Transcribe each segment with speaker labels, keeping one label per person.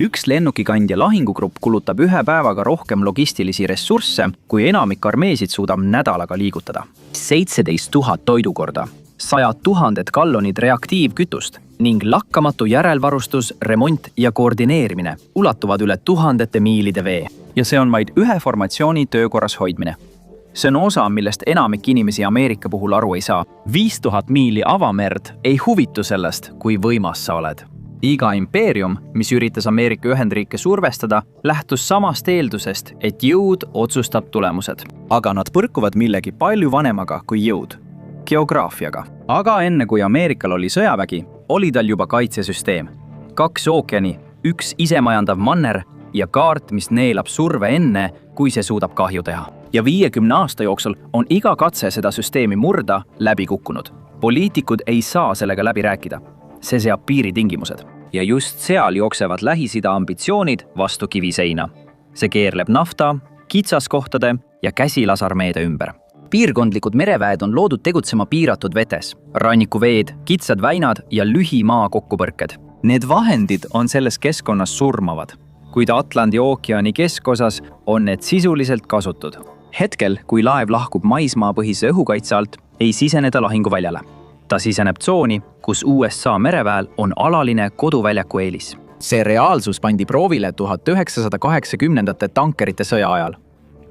Speaker 1: Üks lennukikandja lahingugrupp kulutab ühe päevaga rohkem logistilisi ressursse, kui enamik armeesid suudab nädalaga liigutada. 17 000 toidukorda, 100 000 gallonid reaktiivkütust ning lakkamatu järelvarustus, remont ja koordineerimine ulatuvad üle tuhandete miilide vee. Ja see on vaid ühe formatsiooni töökorras hoidmine. See on osa, millest enamik inimesi Ameerika puhul aru ei saa. 5000 miili avamerd ei huvitu sellest, kui võimas sa oled. Iga impeerium, mis üritas Ameerika Ühendriike survestada, lähtus samast eeldusest, et jõud otsustab tulemused. Aga nad põrkuvad millegi palju vanemaga kui jõud. Geograafiaga. Aga enne kui Ameerikal oli sõjavägi, oli tal juba kaitsesüsteem. 2 ookeani, 1 isemajandav manner ja kaart, mis neelab surve enne, kui see suudab kahju teha. Ja 50 aasta jooksul on iga katse seda süsteemi murda läbi kukkunud. Poliitikud ei saa sellega läbi rääkida. See seab piiritingimused. Ja just seal jooksevad Lähis-Ida ambitsioonid vastu kiviseina. See keerleb nafta, kitsaskohtade ja käsilasarmeede ümber. Piirkondlikud mereväed on loodud tegutsema piiratud vetes. Rannikuveed, kitsad väinad ja lühimaa kokkupõrked. Need vahendid on selles keskkonnas surmavad, kuid Atlandi ookeani keskosas on need sisuliselt kasutud. Hetkel, kui laev lahkub maismaapõhise õhukaitse alt, ei siseneda lahinguväljale. Ta siseneb tsooni, kus USA mereväel on alaline koduväljaku eelis. See reaalsus pandi proovile 1980-ndate tankerite sõja ajal.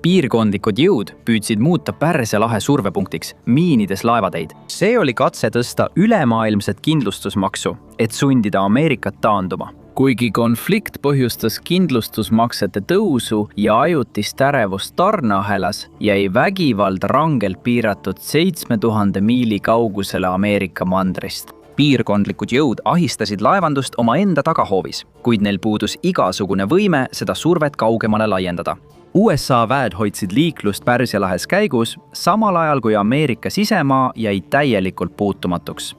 Speaker 1: Piirkondlikud jõud püüdsid muuta Pärsia lahe survepunktiks, miinides laevateid. See oli katse tõsta ülemaailmset kindlustusmaksu, et sundida Ameerikat taanduma. Kuigi konflikt põhjustas kindlustusmaksete tõusu ja ajutist ärevust tarneahelas, jäi vägivald rangelt piiratud 7000 miili kaugusele Ameerika mandrist. Piirkondlikud jõud ahistasid laevandust oma enda tagahoovis, kuid neil puudus igasugune võime seda survet kaugemale laiendada. USA väed hoidsid liiklust Pärsia lahes käigus, samal ajal kui Ameerika sisemaa jäi täielikult puutumatuks.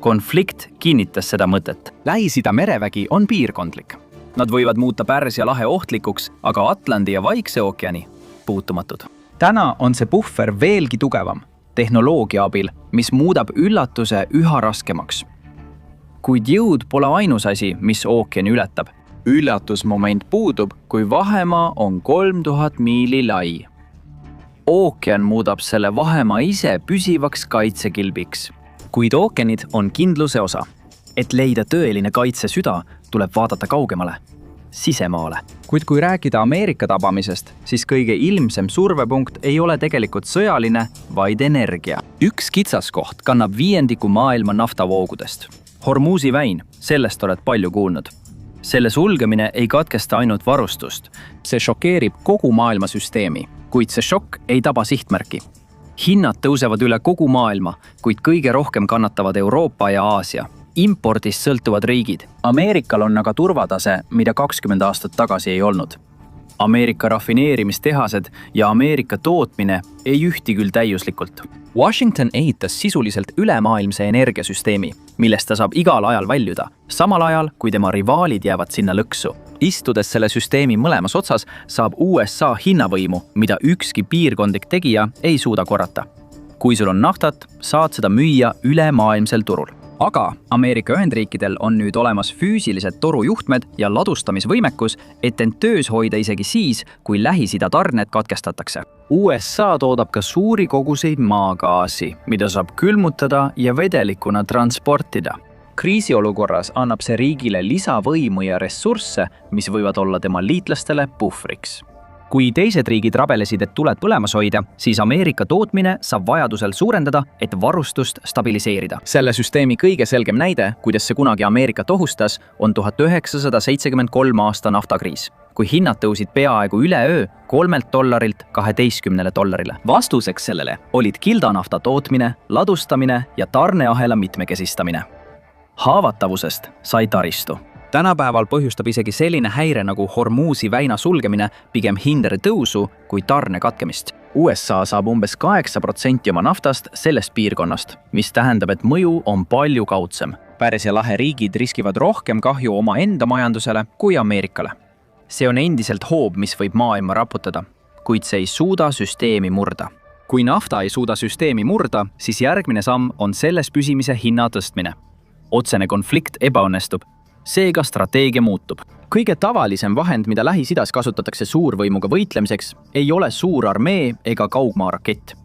Speaker 1: Konflikt kinnitas seda mõtet. Lähis-Ida merevägi on piirkondlik. Nad võivad muuta Pärsia lahe ohtlikuks, aga Atlandi ja Vaikse ookeani puutumatud. Täna on see puhver veelgi tugevam, tehnoloogia abil, mis muudab üllatuse üha raskemaks. Kuid jõud pole ainus asi, mis ookeani ületab. Üllatusmoment puudub, kui vahemaa on 3000 miili lai. Ookean muudab selle vahemaa ise püsivaks kaitsekilbiks. Kuid ookeanid on kindluse osa. Et leida tõeline kaitsesüda, tuleb vaadata kaugemale, sisemaale. Kuid kui rääkida Ameerika tabamisest, siis kõige ilmsem survepunkt ei ole tegelikult sõjaline, vaid energia. Üks kitsaskoht kannab 1/5 maailma naftavoogudest. Hormuzi väin, sellest oled palju kuulnud. Selle sulgemine ei katkesta ainult varustust. See šokeerib kogu maailma süsteemi, kuid see šokk ei taba sihtmärki. Hinnad tõusevad üle kogu maailma, kuid kõige rohkem kannatavad Euroopa ja Aasia. Impordist sõltuvad riigid. Ameerikal on aga turvatase, mida 20 aastat tagasi ei olnud. Ameerika rafineerimistehased ja Ameerika tootmine ei ühti küll täiuslikult. Washington ehitas sisuliselt ülemaailmse energiasüsteemi, millest ta saab igal ajal väljuda, samal ajal kui tema rivaalid jäävad sinna lõksu. Istudes selle süsteemi mõlemas otsas saab USA hinnavõimu, mida ükski piirkondlik tegija ei suuda korrata. Kui sul on naftat, saad seda müüa ülemaailmsel turul. Aga Ameerika Ühendriikidel on nüüd olemas füüsilised torujuhtmed ja ladustamisvõimekus, et end töös hoida isegi siis, kui Lähis-Ida tarned katkestatakse. USA toodab ka suuri koguseid maagaasi, mida saab külmutada ja vedelikuna transportida. Kriisiolukorras annab see riigile lisavõimu ja ressursse, mis võivad olla tema liitlastele puhvriks. Kui teised riigid rabelesid, et tuled põlemas hoida, siis Ameerika tootmine saab vajadusel suurendada, et varustust stabiliseerida. Selle süsteemi kõige selgem näide, kuidas see kunagi Ameerikat ohustas, on 1973 aasta naftakriis, kui hinnad tõusid peaaegu üleöö $3 $12. Vastuseks sellele olid kildanafta tootmine, ladustamine ja tarneahela mitmekesistamine. Haavatavusest sai taristu. Tänapäeval põhjustab isegi selline häire nagu Hormuzi väina sulgemine pigem hindade tõusu kui tarne katkemist. USA saab umbes 8% oma naftast sellest piirkonnast, mis tähendab, et mõju on palju kaudsem. Pärsia lahe riigid riskivad rohkem kahju oma enda majandusele kui Ameerikale. See on endiselt hoob, mis võib maailma raputada, kuid see ei suuda süsteemi murda. Kui nafta ei suuda süsteemi murda, siis järgmine samm on selles püsimise hinna tõstmine. Otsene konflikt ebaõnnestub. Seega strateegia muutub. Kõige tavalisem vahend, mida Lähis-Idas kasutatakse suurvõimuga võitlemiseks, ei ole suur armee ega kaugmaarakett.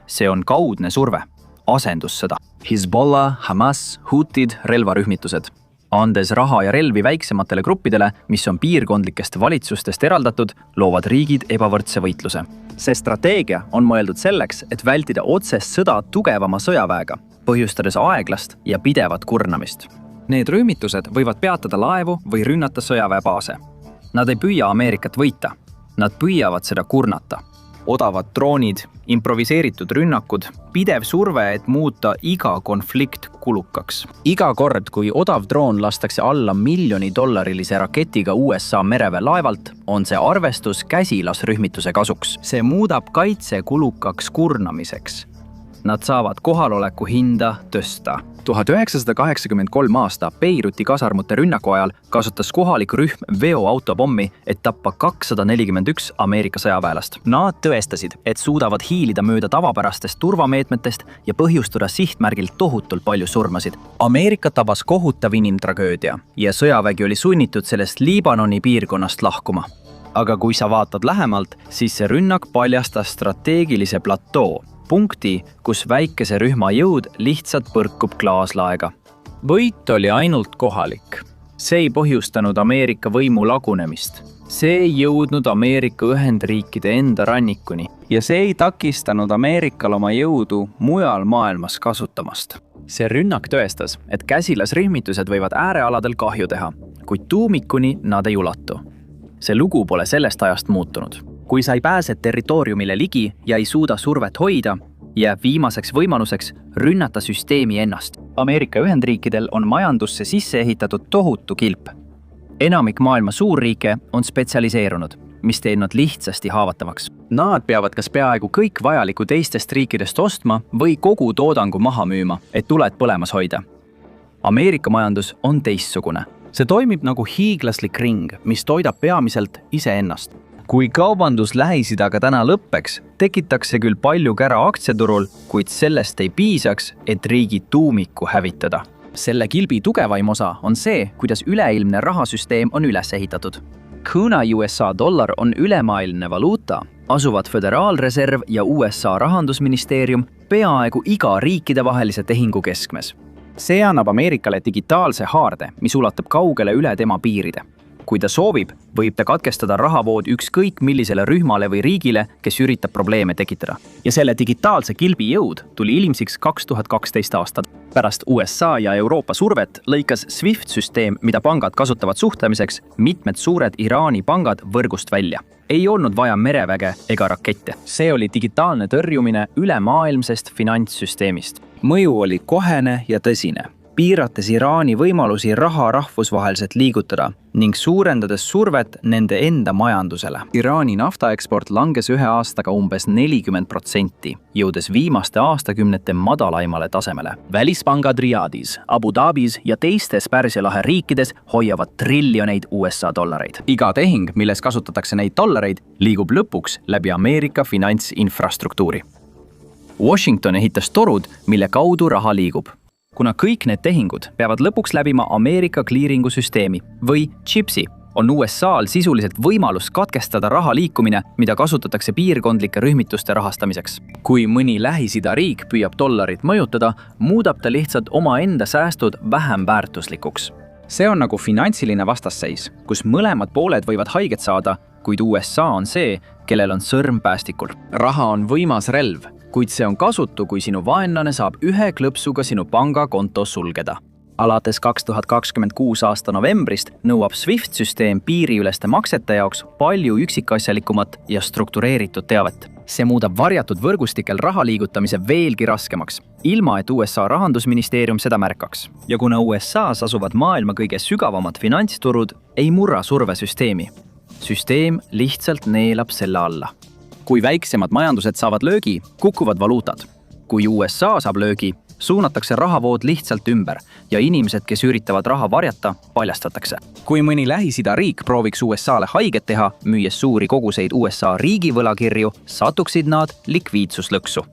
Speaker 1: See on kaudne surve, asendussõda. Hezbollah, Hamas, Hutid, relvarühmitused. Andes raha ja relvi väiksematele gruppidele, mis on piirkondlikest valitsustest eraldatud, loovad riigid ebavõrdse võitluse. See strateegia on mõeldud selleks, et vältida otsest sõda tugevama sõjaväega, põhjustades aeglast ja pidevat kurnamist. Need rühmitused võivad peatada laevu või rünnata sõjaväebaase. Nad ei püüa Ameerikat võita, nad püüavad seda kurnata. Odavad droonid, improviseeritud rünnakud, pidev surve, et muuta iga konflikt kulukaks. Iga kord, kui odav droon lastakse alla $1 miljoni raketiga USA mereväe laevalt, on see arvestus käsilasrühmituse kasuks. See muudab kaitse kulukaks kurnamiseks. Nad saavad kohaloleku hinda tõsta. 1983 aasta Beiruti kasarmute rünnaku ajal kasutas kohalik rühm veoautopommi, et tappa 241 Ameerika sõjaväelast. Nad tõestasid, et suudavad hiilida mööda tavapärastest turvameetmetest ja põhjustada sihtmärgilt tohutult palju surmasid. Ameerika tabas kohutav inimtragöödia ja sõjavägi oli sunnitud sellest Liibanoni piirkonnast lahkuma. Aga kui sa vaatad lähemalt, siis see rünnak paljastas strateegilise platoo, punkti, kus väikese rühma jõud lihtsalt põrkub klaaslaega. Võit oli ainult kohalik. See ei põhjustanud Ameerika võimu lagunemist. See ei jõudnud Ameerika Ühendriikide enda rannikuni ja see ei takistanud Ameerikal oma jõudu mujal maailmas kasutamast. See rünnak tõestas, et käsilasrühmitused võivad äärealadel kahju teha, kuid tuumikuni nad ei ulatu. See lugu pole sellest ajast muutunud. Kui sa ei pääse territooriumile ligi ja ei suuda survet hoida, jääb viimaseks võimaluseks rünnata süsteemi ennast. Ameerika Ühendriikidel on majandusse sisse ehitatud tohutu kilp. Enamik maailma suurriike on spetsialiseerunud, mis teeb nad lihtsasti haavatavaks. Nad peavad kas peaaegu kõik vajaliku teistest riikidest ostma või kogu toodangu maha müüma, et tuled põlemas hoida. Ameerika majandus on teistsugune. See toimib nagu hiiglaslik ring, mis toidab peamiselt iseennast. Kui kaubandus Lähis-Idaga täna lõppeks, tekitakse küll palju kära aktsiaturul, kuid sellest ei piisaks, et riigi tuumiku hävitada. Selle kilbi tugevaim osa on see, kuidas üleilmne rahasüsteem on üles ehitatud. Kuna USA dollar on ülemaailmne valuuta, asuvad Föderaalreserv ja USA rahandusministeerium peaaegu iga riikidevahelise tehingu keskmes. See annab Ameerikale digitaalse haarde, mis ulatub kaugele üle tema piiride. Kui ta soovib, võib ta katkestada rahavood ükskõik millisele rühmale või riigile, kes üritab probleeme tekitada. Ja selle digitaalse kilbi jõud tuli ilmsiks 2012 aastat. Pärast USA ja Euroopa survet lõikas SWIFT-süsteem, mida pangad kasutavad suhtlemiseks, mitmed suured Iraani pangad võrgust välja. Ei olnud vaja mereväge ega rakette. See oli digitaalne tõrjumine ülemaailmsest finantssüsteemist. Mõju oli kohene ja tõsine, piirates Iraani võimalusi raha rahvusvaheliselt liigutada ning suurendades survet nende enda majandusele. Iraani naftaeksport langes ühe aastaga umbes 40%, jõudes viimaste aastakümnete madalaimale tasemele. Välispangad Riyadis, Abu Dhabis ja teistes Pärsia lahe riikides hoiavad triljoneid USA dollareid. Iga tehing, milles kasutatakse neid dollareid, liigub lõpuks läbi Ameerika finantsinfrastruktuuri. Washington ehitas torud, mille kaudu raha liigub. Kuna kõik need tehingud peavad lõpuks läbima Ameerika kliiringusüsteemi või CHIPSi, on USA-l sisuliselt võimalus katkestada raha liikumine, mida kasutatakse piirkondlike rühmituste rahastamiseks. Kui mõni Lähis-Ida riik püüab dollarit mõjutada, muudab ta lihtsalt omaenda säästud vähem väärtuslikuks. See on nagu finantsiline vastasseis, kus mõlemad pooled võivad haiget saada, kuid USA on see, kellel on sõrm päästikul. Raha on võimas relv, kuid see on kasutu, kui sinu vaenlane saab ühe klõpsuga sinu pangakonto sulgeda. Alates 2026 aasta novembrist nõuab SWIFT-süsteem piiriüleste maksete jaoks palju üksikasjalikumat ja struktureeritud teavet. See muudab varjatud võrgustikel raha liigutamise veelgi raskemaks, ilma et USA rahandusministeerium seda märkaks. Ja kuna USA-s asuvad maailma kõige sügavamad finantsturud, ei murra survesüsteemi. Süsteem lihtsalt neelab selle alla. Kui väiksemad majandused saavad löögi, kukuvad valuutad. Kui USA saab löögi, suunatakse rahavood lihtsalt ümber ja inimesed, kes üritavad raha varjata, paljastatakse. Kui mõni Lähis-Ida riik prooviks USA-le haiget teha, müües suuri koguseid USA riigivõlakirju, satuksid nad likviidsuslõksu.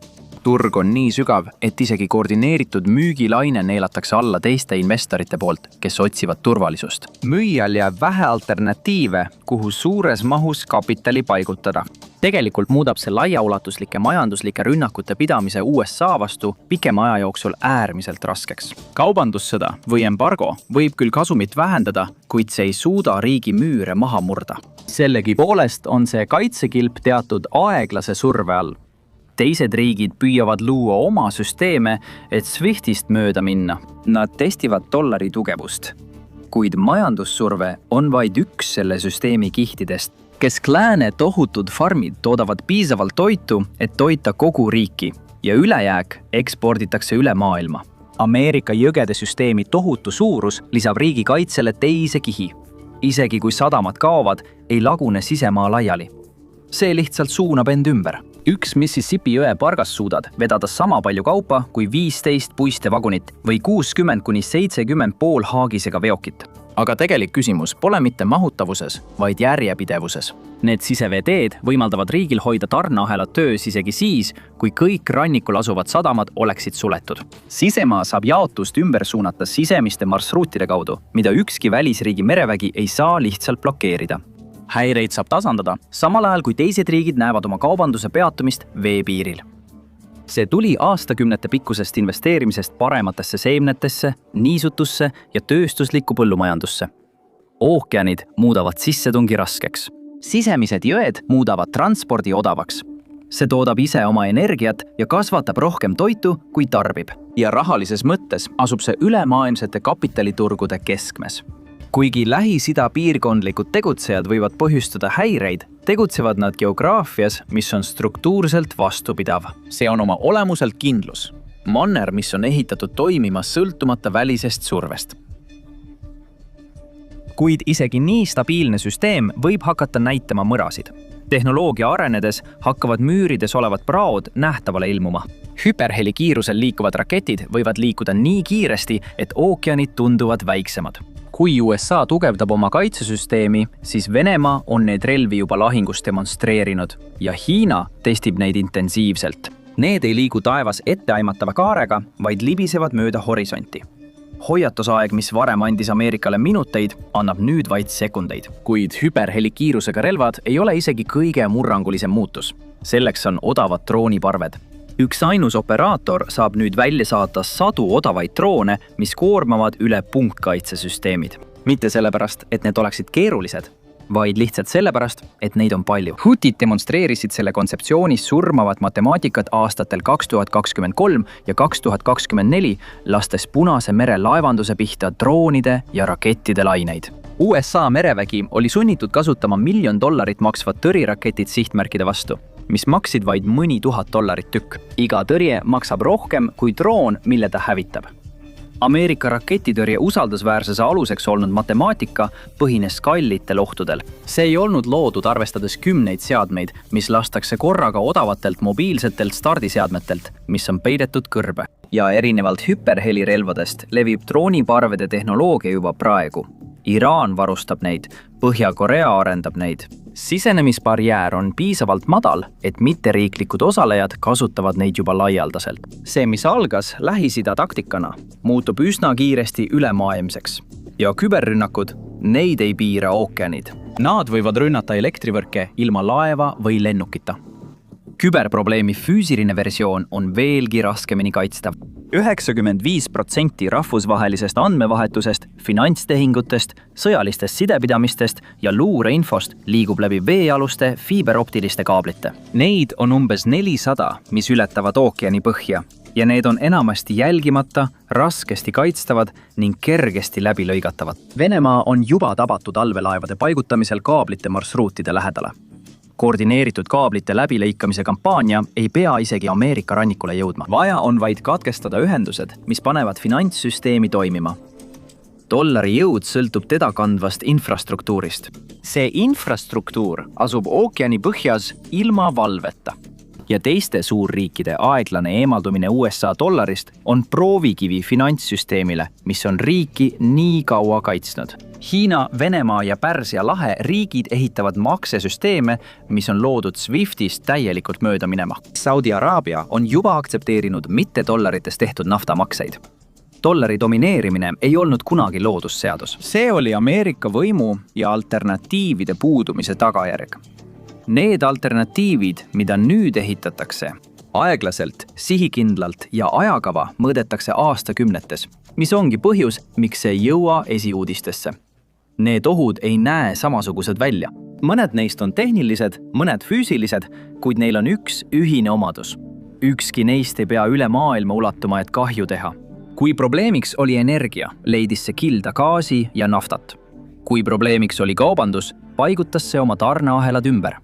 Speaker 1: turg on nii sügav, et isegi koordineeritud müügilaine neelatakse alla teiste investorite poolt, kes otsivad turvalisust. Müüjal jääb vähe alternatiive, kuhu suures mahus kapitali paigutada. Tegelikult muudab see laiaulatuslike majanduslike rünnakute pidamise USA vastu pikema aja jooksul äärmiselt raskeks. Kaubandussõda või embargo võib küll kasumit vähendada, kuid see ei suuda riigi müüre maha murda. Sellegipoolest on see kaitsekilp teatud aeglase surve all. Teised riigid püüavad luua oma süsteeme, et SWIFTist mööda minna. Nad testivad dollari tugevust. Kuid majandussurve on vaid üks selle süsteemi kihtidest. Kesk-lääne tohutud farmid toodavad piisavalt toitu, et toita kogu riiki ja ülejääk eksporditakse üle maailma. Ameerika jõgede süsteemi tohutu suurus lisab riigi kaitsele teise kihi. Isegi kui sadamad kaovad, ei lagune sisemaa laiali. See lihtsalt suunab end ümber. Üks Mississippi jõe pargas suudad vedada sama palju kaupa kui 15 puistevagunit või 60–70 poolhaagisega veokit. Aga tegelik küsimus pole mitte mahutavuses, vaid järjepidevuses. Need siseveeteed võimaldavad riigil hoida tarneahelad töös isegi siis, kui kõik rannikul asuvad sadamad oleksid suletud. Sisemaa saab jaotust ümber suunata sisemiste marsruutide kaudu, mida ükski välisriigi merevägi ei saa lihtsalt blokeerida. Häireid saab tasandada, samal ajal kui teised riigid näevad oma kaubanduse peatumist veepiiril. See tuli aastakümnete pikkusest investeerimisest parematesse seemnetesse, niisutusse ja tööstuslikku põllumajandusse. Ookeanid muudavad sissetungi raskeks. Sisemised jõed muudavad transpordi odavaks. See toodab ise oma energiat ja kasvatab rohkem toitu, kui tarbib. Ja rahalises mõttes asub see ülemaailmsete kapitaliturgude keskmes. Kuigi Lähis-Ida piirkondlikud tegutsejad võivad põhjustada häireid, tegutsevad nad geograafias, mis on struktuurselt vastupidav. See on oma olemuselt kindlus. Manner, mis on ehitatud toimima sõltumata välisest survest. Kuid isegi nii stabiilne süsteem võib hakata näitama mõrasid. Tehnoloogia arenedes hakkavad müürides olevad praod nähtavale ilmuma. Hüperhelikiirusel liikuvad raketid võivad liikuda nii kiiresti, et ookeanid tunduvad väiksemad. Kui USA tugevdab oma kaitsesüsteemi, siis Venemaa on neid relvi juba lahingus demonstreerinud ja Hiina testib neid intensiivselt. Need ei liigu taevas etteaimatava kaarega, vaid libisevad mööda horisonti. Hoiatusaeg, mis varem andis Ameerikale minuteid, annab nüüd vaid sekundeid. Kuid hüperhelikiirusega relvad ei ole isegi kõige murrangulisem muutus. Selleks on odavad drooniparved. Üks ainus operaator saab nüüd välja saata 100 odavaid droone, mis koormavad üle punktkaitsesüsteemid. Mitte sellepärast, et need oleksid keerulised, vaid lihtsalt sellepärast, et neid on palju. Hutid demonstreerisid selle kontseptsioonis surmavat matemaatikat aastatel 2023 ja 2024, lastes Punase mere laevanduse pihta droonide ja rakettide laineid. USA merevägi oli sunnitud kasutama $1 miljon maksvat tõriraketid sihtmärkide vastu, mis maksid vaid mõni $1000 tükk. Iga tõrje maksab rohkem kui droon, mille ta hävitab. Ameerika raketitõrje usaldusväärsuse aluseks olnud matemaatika põhines kallitel ohtudel. See ei olnud loodud arvestades kümneid seadmeid, mis lastakse korraga odavatelt mobiilsetelt stardiseadmetelt, mis on peidetud kõrbe. Ja erinevalt hüperhelirelvadest levib drooniparvede tehnoloogia juba praegu. Iraan varustab neid, Põhja-Korea arendab neid. Sisenemisbarjäär on piisavalt madal, et mitteriiklikud osalejad kasutavad neid juba laialdaselt. See, mis algas Lähis-Ida taktikana, muutub üsna kiiresti ülemaailmseks. Ja küberrünnakud, neid ei piira ookeanid. Nad võivad rünnata elektrivõrke ilma laeva või lennukita. Küberprobleemi füüsiline versioon on veelgi raskemini kaitstav. 95% rahvusvahelisest andmevahetusest, finantstehingutest, sõjalistest sidepidamistest ja luureinfost liigub läbi veealuste fiiberoptiliste kaablite. Neid on umbes 400, mis ületavad ookeani põhja ja need on enamasti jälgimata, raskesti kaitstavad ning kergesti läbi lõigatavad. Venemaa on juba tabatud allveelaevade paigutamisel kaablite marsruutide lähedale. Koordineeritud kaablite läbilõikamise kampaania ei pea isegi Ameerika rannikule jõudma. Vaja on vaid katkestada ühendused, mis panevad finantssüsteemi toimima. Dollari jõud sõltub teda kandvast infrastruktuurist. See infrastruktuur asub ookeani põhjas ilma valveta. Ja teiste suurriikide aeglane eemaldumine USA dollarist on proovikivi finantssüsteemile, mis on riiki nii kaua kaitsnud. Hiina, Venemaa ja Pärsia lahe riigid ehitavad maksesüsteeme, mis on loodud SWIFTist täielikult mööda minema. Saudi Araabia on juba aktsepteerinud mitte dollarites tehtud naftamakseid. Dollari domineerimine ei olnud kunagi loodusseadus. See oli Ameerika võimu ja alternatiivide puudumise tagajärg. Need alternatiivid, mida nüüd ehitatakse, aeglaselt, sihikindlalt ja ajakava mõõdetakse aastakümnetes, mis ongi põhjus, miks see ei jõua esiuudistesse. Need ohud ei näe samasugused välja. Mõned neist on tehnilised, mõned füüsilised, kuid neil on üks ühine omadus. Ükski neist ei pea üle maailma ulatuma, et kahju teha. Kui probleemiks oli energia, leidis see kilda gaasi ja naftat. Kui probleemiks oli kaubandus, paigutas see oma tarneahelad ümber.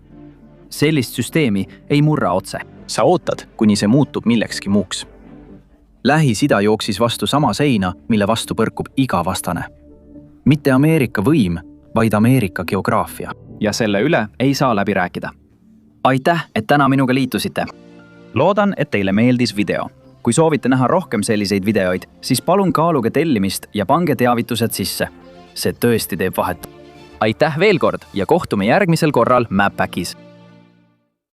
Speaker 1: Sellist süsteemi ei murra otse. Sa ootad, kuni see muutub millekski muuks. Lähis-Ida jooksis vastu sama seina, mille vastu põrkub iga vastane. Mitte Ameerika võim, vaid Ameerika geograafia. Ja selle üle ei saa läbi rääkida. Aitäh, et täna minuga liitusite. Loodan, et teile meeldis video. Kui soovite näha rohkem selliseid videoid, siis palun kaaluge tellimist ja pange teavitused sisse. See tõesti teeb vahet. Aitäh veel kord ja kohtume järgmisel korral Mapbackis.